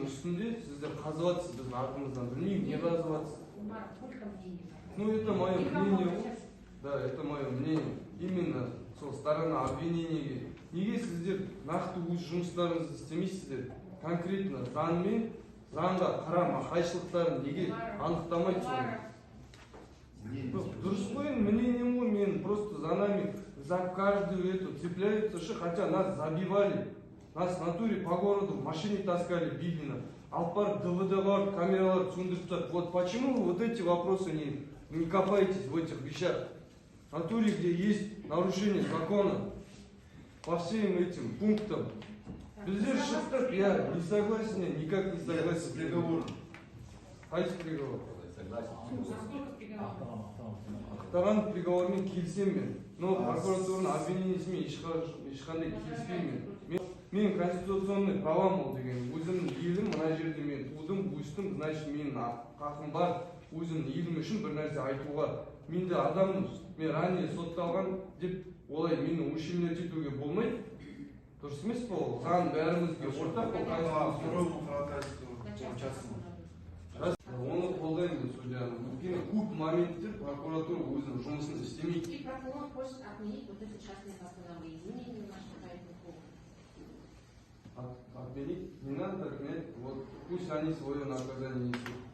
соттың үстінде сіздер қазып жатсыз біздің артымыздан, білмеймін, не қазып жатсыз. Ну, это мое мнение. Да, это мое мнение. Именно сол сторона обвинения. Неге сіздер нақты өз жұмыстарыңызды істемейсіздер? Конкретно заңмен, заңға қарама қайшылықтарын неге анықтамайды соны? Дұрыс қой, мнением ғой, мен просто за нами, за каждую эту цепляются, хотя нас забивали. Нас в натуре по городу в машине таскали, Билина. Алпар, ДВД, камералар, сундыртар. Вот почему вы вот эти вопросы не копаетесь в этих вещах? В натуре, где есть нарушение закона по всем этим пунктам. Бездер шестак, я не согласен, я никак не согласен с приговором. Хайс приговор. Ақтаған приговормен келісемін. Но прокуратураның обвинениесімен ешқандай келіспеймін. Мен конституционный правам ол деген. Өзімнің елім, мына жерде мен тудым, өстім, значит менің хақым бар. Өзімнің елім үшін бір нәрсе айтуға. Мен де адаммын, мен ранее сотталған деп олай мені ущемлять етуге болмайды. Дұрыс емес пе ол? Заң бәрімізге ортақ ол конституция. Оны қолдаймын судьяны. Өйткені көп моменттер прокуратура өзінің жұмысын істемейді. И прокурор хочет отменить вот эти частные постановления. Отменить? Не надо отменять. Вот пусть они свое наказание несут.